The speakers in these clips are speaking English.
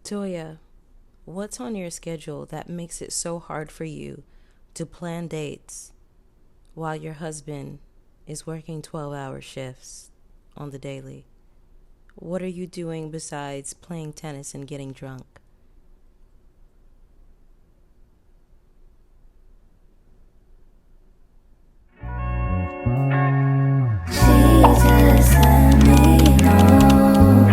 Toya, what's on your schedule that makes it so hard for you to plan dates while your husband is working 12-hour shifts on the daily? What are you doing besides playing tennis and getting drunk? She just let me know,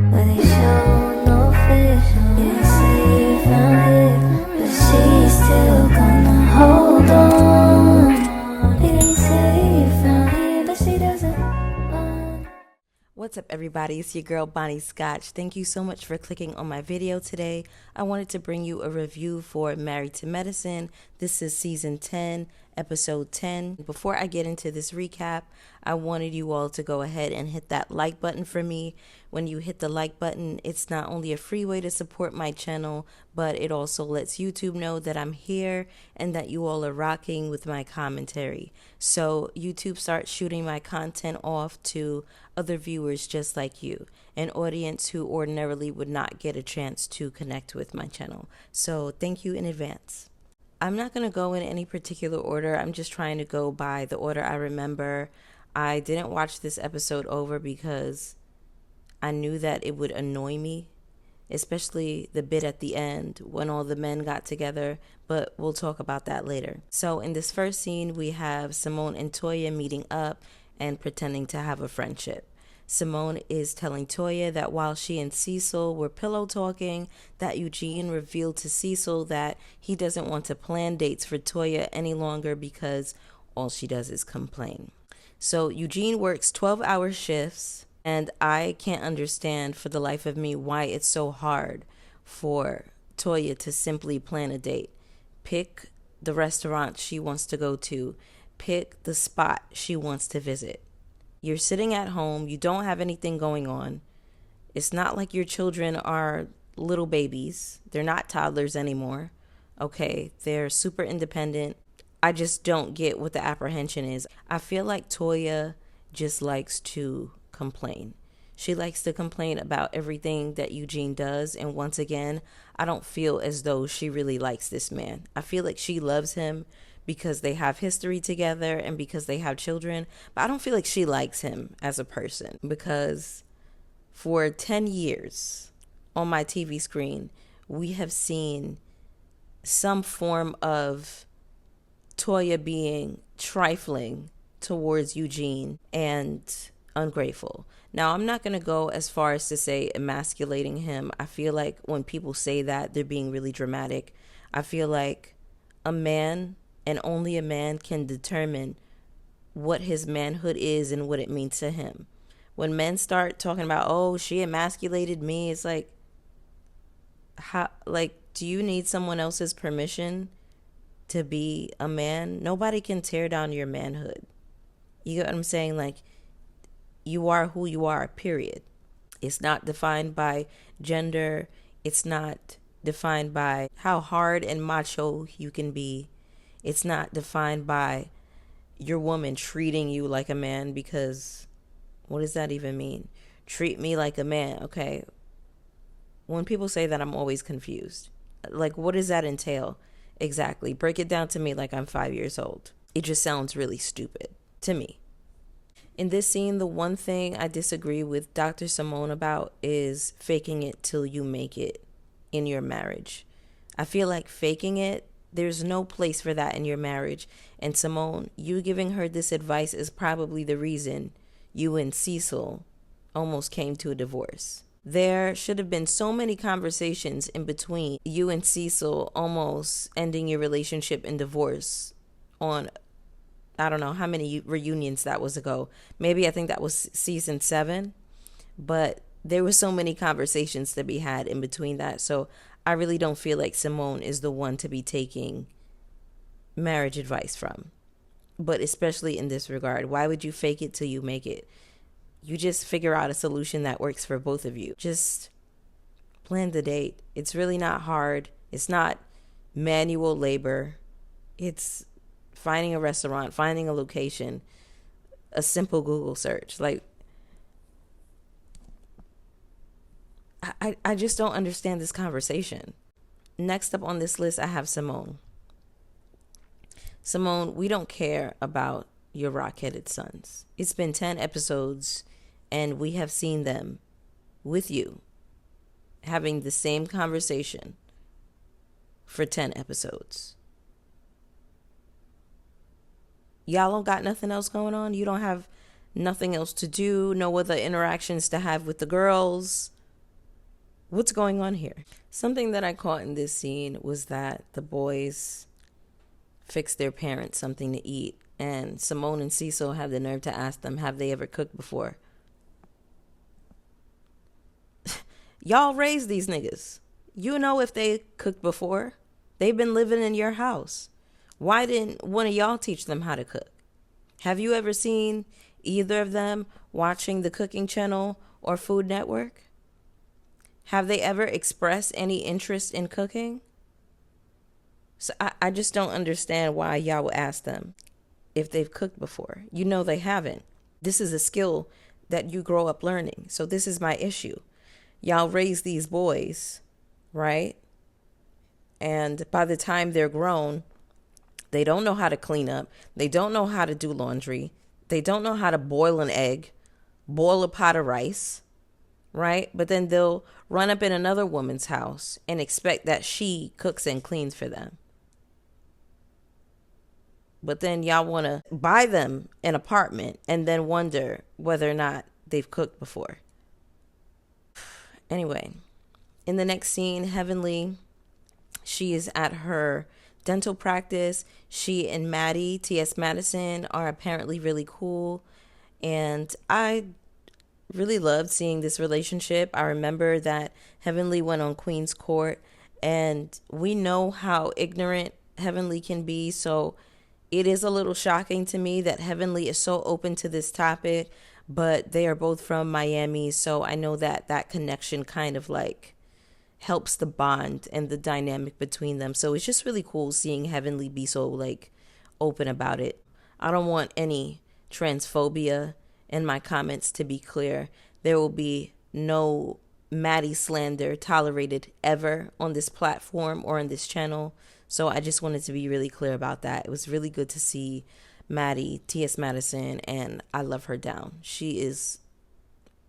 but they show no fish. Didn't say you found it, but she's still gonna hold on. Didn't say you found it, but she doesn't want. What's up, everybody? It's your girl, Bonnie Scotch. Thank you so much for clicking on my video today. I wanted to bring you a review for Married to Medicine. This is season 10, episode 10. Before I get into this recap, I wanted you all to go ahead and hit that like button for me. When you hit the like button, it's not only a free way to support my channel, but it also lets YouTube know that I'm here and that you all are rocking with my commentary. So YouTube starts shooting my content off to other viewers just like you, an audience who ordinarily would not get a chance to connect with my channel. So thank you in advance. I'm not going to go in any particular order. I'm just trying to go by the order I remember. I didn't watch this episode over because I knew that it would annoy me, especially the bit at the end when all the men got together, but we'll talk about that later. So in this first scene, we have Simone and Toya meeting up and pretending to have a friendship. Simone is telling Toya that while she and Cecil were pillow talking, that Eugene revealed to Cecil that he doesn't want to plan dates for Toya any longer because all she does is complain. So Eugene works 12-hour shifts, and I can't understand for the life of me why it's so hard for Toya to simply plan a date. Pick the restaurant she wants to go to. Pick the spot she wants to visit. You're sitting at home. You don't have anything going on. It's not like your children are little babies. They're not toddlers anymore. Okay, they're super independent. I just don't get what the apprehension is. I feel like Toya just likes to complain. She likes to complain about everything that Eugene does. And once again, I don't feel as though she really likes this man. I feel like she loves him because they have history together and because they have children. But I don't feel like she likes him as a person, because for 10 years on my TV screen, we have seen some form of Toya being trifling towards Eugene and ungrateful. Now, I'm not going to go as far as to say emasculating him. I feel like when people say that, they're being really dramatic. I feel like a man, and only a man, can determine what his manhood is and what it means to him. When men start talking about, oh, she emasculated me, it's like, how, like, do you need someone else's permission to be a man? Nobody can tear down your manhood. You get what I'm saying? Like, you are who you are, period. It's not defined by gender. It's not defined by how hard and macho you can be. It's not defined by your woman treating you like a man, because what does that even mean? Treat me like a man. Okay. When people say that, I'm always confused. Like, what does that entail? Exactly. Break it down to me like I'm 5 years old. It just sounds really stupid to me. In this scene, the one thing I disagree with Dr. Simone about is faking it till you make it in your marriage. I feel like faking it, there's no place for that in your marriage. And Simone, you giving her this advice is probably the reason you and Cecil almost came to a divorce. There should have been so many conversations in between you and Cecil almost ending your relationship in divorce on, I don't know how many reunions that was ago. Maybe I think that was season 7. But there were so many conversations to be had in between that. So I really don't feel like Simone is the one to be taking marriage advice from. But especially in this regard, why would you fake it till you make it? You just figure out a solution that works for both of you. Just plan the date. It's really not hard. It's not manual labor. It's finding a restaurant, finding a location, a simple Google search. Like, I just don't understand this conversation. Next up on this list, I have Simone. Simone, we don't care about your rock-headed sons. It's been 10 episodes, and we have seen them with you having the same conversation for 10 episodes. Y'all don't got nothing else going on? You don't have nothing else to do? No other interactions to have with the girls? What's going on here? Something that I caught in this scene was that the boys fixed their parents something to eat, and Simone and Cecil have the nerve to ask them, have they ever cooked before? Y'all raised these niggas. You know if they cooked before. They've been living in your house. Why didn't one of y'all teach them how to cook? Have you ever seen either of them watching the Cooking Channel or Food Network? Have they ever expressed any interest in cooking? So I just don't understand why y'all would ask them if they've cooked before. You know they haven't. This is a skill that you grow up learning. So this is my issue. Y'all raise these boys, right? And by the time they're grown, they don't know how to clean up. They don't know how to do laundry. They don't know how to boil an egg, boil a pot of rice, right? But then they'll run up in another woman's house and expect that she cooks and cleans for them. But then y'all want to buy them an apartment and then wonder whether or not they've cooked before. Anyway, in the next scene, Heavenly, she is at her dental practice. She and Maddie, T.S. Madison, are apparently really cool. And I really loved seeing this relationship. I remember that Heavenly went on Queen's Court, and we know how ignorant Heavenly can be. So it is a little shocking to me that Heavenly is so open to this topic, but they are both from Miami. So I know that that connection kind of like helps the bond and the dynamic between them. So it's just really cool seeing Heavenly be so like open about it. I don't want any transphobia in my comments, to be clear. There will be no Maddie slander tolerated ever on this platform or on this channel. So I just wanted to be really clear about that. It was really good to see Maddie, T.S. Madison, and I love her down. She is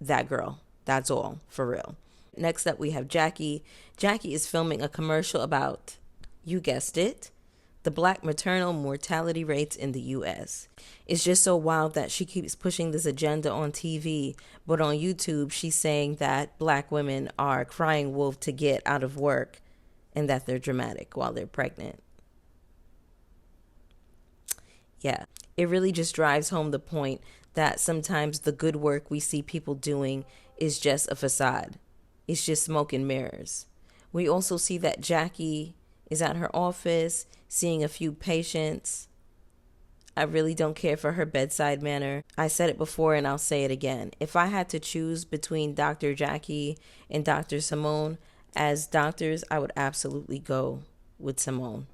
that girl. That's all, for real. Next up, we have Jackie. Jackie is filming a commercial about, you guessed it, the Black maternal mortality rates in the U.S. It's just so wild that she keeps pushing this agenda on TV, but on YouTube, she's saying that Black women are crying wolf to get out of work and that they're dramatic while they're pregnant. Yeah, it really just drives home the point that sometimes the good work we see people doing is just a facade. It's just smoke and mirrors. We also see that Jackie is at her office seeing a few patients. I really don't care for her bedside manner. I said it before and I'll say it again. If I had to choose between Dr. Jackie and Dr. Simone as doctors, I would absolutely go with Simone.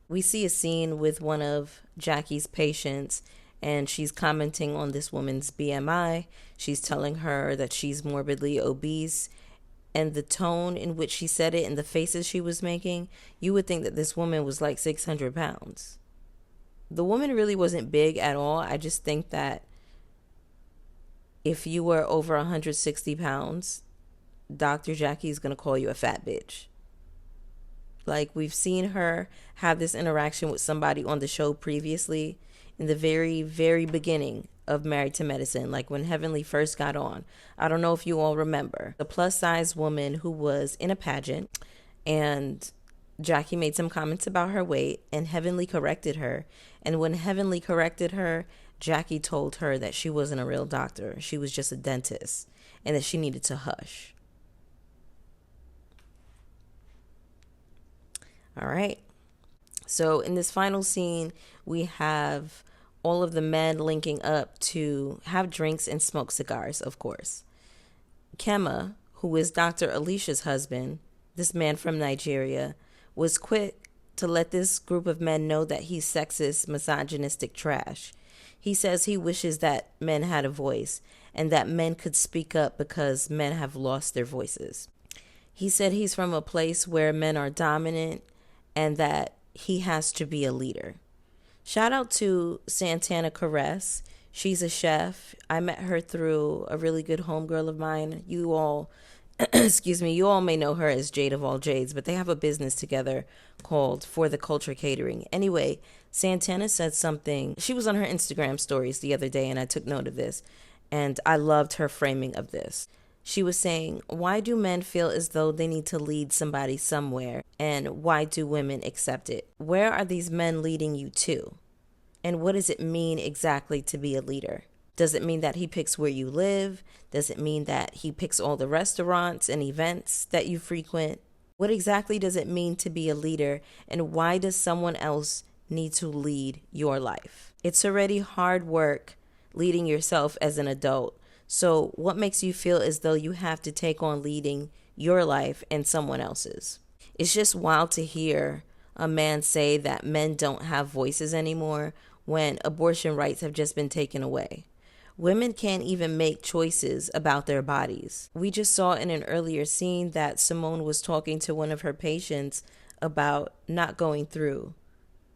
We see a scene with one of Jackie's patients, and she's commenting on this woman's BMI. She's telling her that she's morbidly obese, and the tone in which she said it and the faces she was making, you would think that this woman was like 600 pounds. The woman really wasn't big at all. I just think that if you were over 160 pounds, Dr. Jackie is going to call you a fat bitch. Like, we've seen her have this interaction with somebody on the show previously in the very, very beginning of Married to Medicine, like when Heavenly first got on. I don't know if you all remember. The plus-size woman who was in a pageant, and Jackie made some comments about her weight, and Heavenly corrected her. And when Heavenly corrected her, Jackie told her that she wasn't a real doctor. She was just a dentist, and that she needed to hush. All right. So in this final scene, we have all of the men linking up to have drinks and smoke cigars, of course. Kema, who is Dr. Alicia's husband, this man from Nigeria, was quick to let this group of men know that he's sexist, misogynistic trash. He says he wishes that men had a voice and that men could speak up because men have lost their voices. He said he's from a place where men are dominant and that he has to be a leader. Shout out to Santana Caress. She's a chef. I met her through a really good homegirl of mine. You all, excuse me, you all may know her as Jade of all Jades, but they have a business together called For the Culture Catering. Anyway, Santana said something. She was on her Instagram stories the other day, and I took note of this, and I loved her framing of this. She was saying, why do men feel as though they need to lead somebody somewhere? And why do women accept it? Where are these men leading you to? And what does it mean exactly to be a leader? Does it mean that he picks where you live? Does it mean that he picks all the restaurants and events that you frequent? What exactly does it mean to be a leader? And why does someone else need to lead your life? It's already hard work leading yourself as an adult. So what makes you feel as though you have to take on leading your life and someone else's? It's just wild to hear a man say that men don't have voices anymore when abortion rights have just been taken away. Women can't even make choices about their bodies. We just saw in an earlier scene that Simone was talking to one of her patients about not going through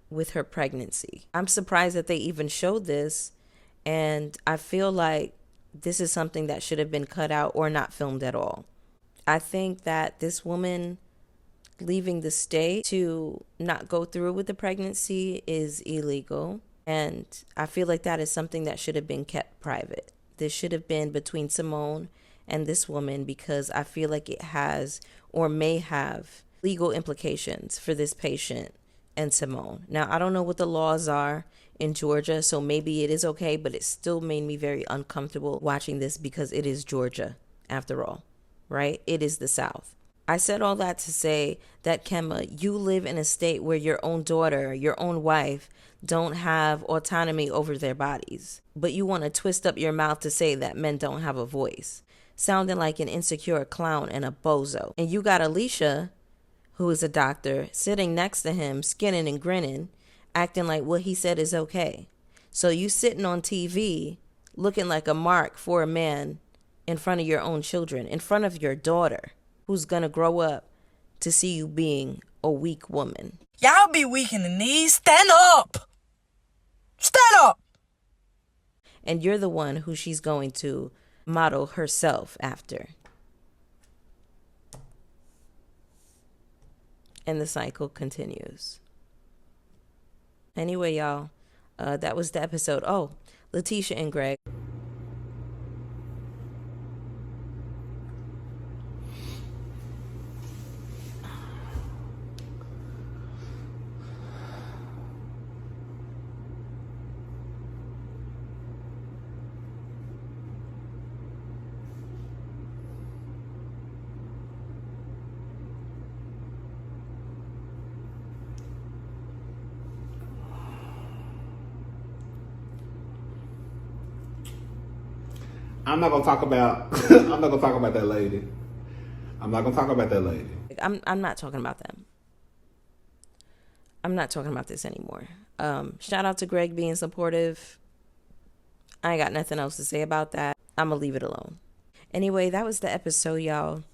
with her pregnancy. I'm surprised that they even showed this, and I feel like this is something that should have been cut out or not filmed at all. I think that this woman leaving the state to not go through with the pregnancy is illegal. And I feel like that is something that should have been kept private. This should have been between Simone and this woman, because I feel like it has or may have legal implications for this patient and Simone. Now, I don't know what the laws are in Georgia, so maybe it is okay, but it still made me very uncomfortable watching this because it is Georgia after all, right? It is the South. I said all that to say that, Kemma, you live in a state where your own daughter, your own wife, don't have autonomy over their bodies. But you want to twist up your mouth to say that men don't have a voice, sounding like an insecure clown and a bozo. And you got Alicia, who is a doctor, sitting next to him, skinning and grinning, acting like what he said is okay. So you sitting on TV looking like a mark for a man in front of your own children, in front of your daughter, who's going to grow up to see you being a weak woman. Y'all be weak in the knees. Stand up. Stand up. And you're the one who she's going to model herself after. And the cycle continues. Anyway, y'all, that was the episode. Oh, Letitia and Greg. I'm not gonna talk about. I'm not gonna talk about that lady. I'm not gonna talk about that lady. I'm not talking about them. I'm not talking about this anymore. Shout out to Greg being supportive. I ain't got nothing else to say about that. I'm gonna leave it alone. Anyway, that was the episode, y'all.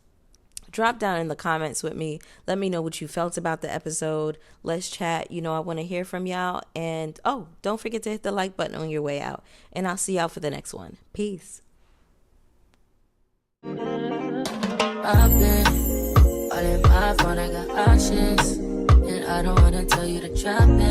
Drop down in the comments with me. Let me know what you felt about the episode. Let's chat. You know, I want to hear from y'all. And, oh, don't forget to hit the like button on your way out. And I'll see y'all for the next one. Peace. I've been all in my phone, I got options, and I don't wanna tell you to drop it.